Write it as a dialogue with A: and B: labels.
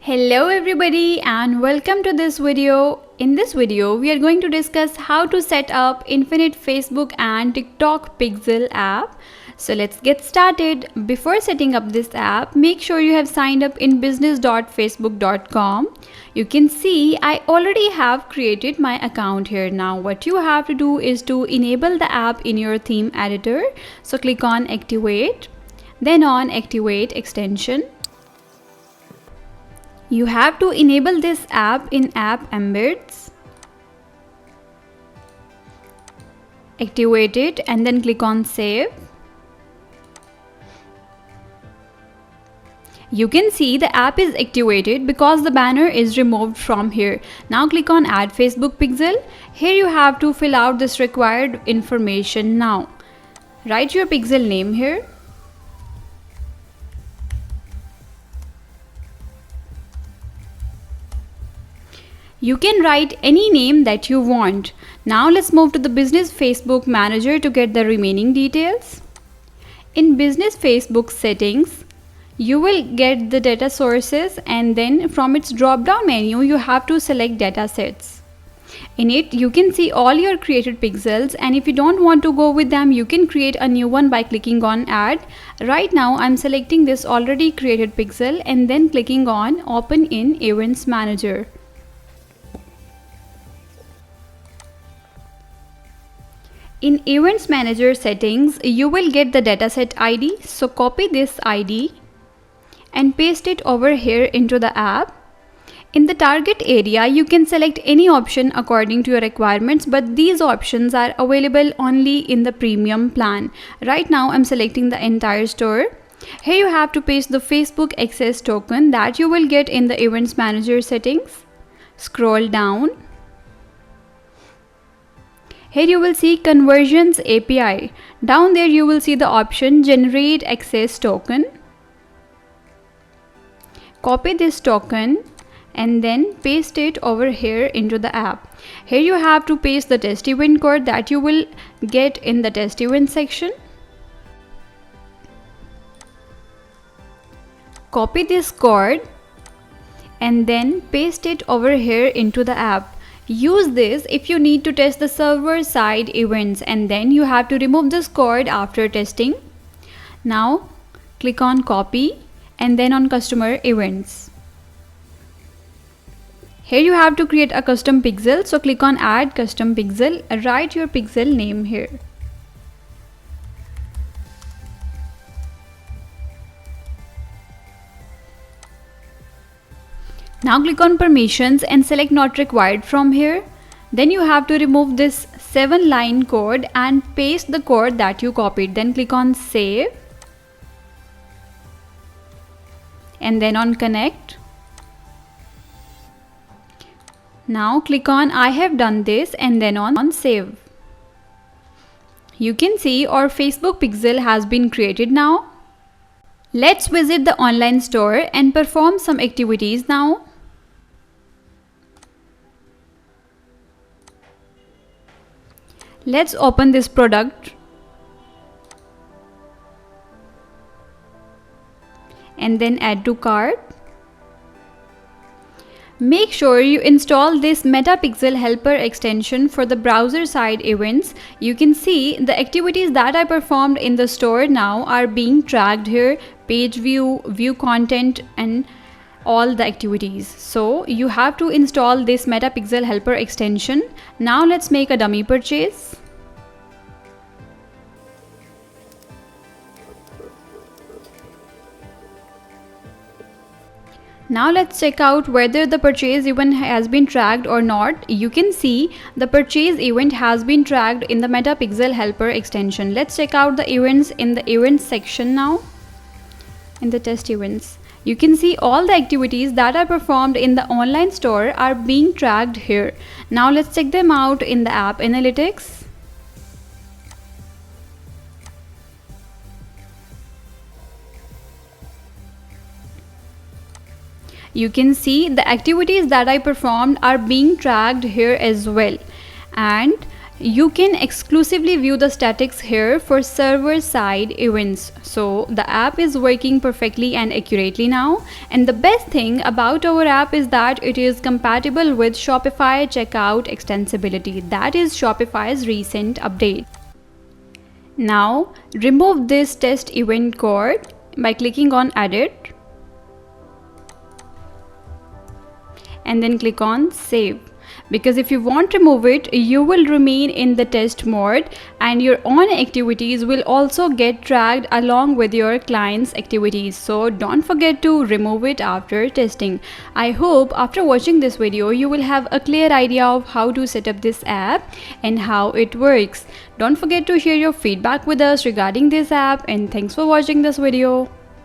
A: Hello everybody and welcome to this video. In this video, we are going to discuss how to set up Infinite Facebook and TikTok Pixel app. So let's get started. Before setting up this app, make sure you have signed up in business.facebook.com. You can see I already have created my account here. Now what you have to do is to enable the app in your theme editor. So click on activate, then on activate extension. You have to enable this app in app embeds. Activate it and then click on save. You can see the app is activated because the banner is removed from here. Now click on add Facebook pixel. Here you have to fill out this required information now. Write your pixel name here. You can write any name that you want. Now let's move to the Business Facebook Manager to get the remaining details. In Business Facebook settings, you will get the data sources and then from its drop down menu you have to select data sets. In it you can see all your created pixels, and if you don't want to go with them you can create a new one by clicking on add. Right now I'm selecting this already created pixel and then clicking on open in Events Manager. In Events Manager settings, you will get the dataset ID. So copy this ID and paste it over here into the app. In the target area, you can select any option according to your requirements, but these options are available only in the premium plan. Right now, I'm selecting the entire store. Here you have to paste the Facebook access token that you will get in the Events Manager settings. Scroll down. Here you will see Conversions API. Down there you will see the option Generate Access Token. Copy this token and then paste it over here into the app. Here you have to paste the test event code that you will get in the test event section. Copy this code and then paste it over here into the app. Use this if you need to test the server side events, and then you have to remove this code after testing. Now click on copy and then on customer events. Here you have to create a custom pixel, so click on add custom pixel. Write your pixel name here. Now click on permissions and select not required from here. Then you have to remove this 7-line code and paste the code that you copied. Then click on save and then on connect. Now click on I have done this and then on save. You can see our Facebook pixel has been created now. Let's visit the online store and perform some activities now. Let's open this product and then add to cart. Make sure you install this MetaPixel Helper extension for the browser side events. You can see the activities that I performed in the store now are being tracked here. Page view, view content, and all the activities. So you have to install this MetaPixel Helper extension. Now let's make a dummy purchase. Now let's check out whether the purchase event has been tracked or not. You can see the purchase event has been tracked in the MetaPixel Helper extension. Let's check out the events in the events section now. In the test events, you can see all the activities that are performed in the online store are being tracked here. Now let's check them out in the app analytics. You can see the activities that I performed are being tracked here as well. And You can exclusively view the statistics here for server-side events. So the app is working perfectly and accurately now. And the best thing about our app is that it is compatible with Shopify checkout extensibility. That is Shopify's recent update. Now remove this test event code by clicking on Edit and then click on Save. Because if you won't remove it, you will remain in the test mode and your own activities will also get tracked along with your client's activities. So don't forget to remove it after testing. I hope after watching this video, you will have a clear idea of how to set up this app and how it works. Don't forget to share your feedback with us regarding this app, and thanks for watching this video.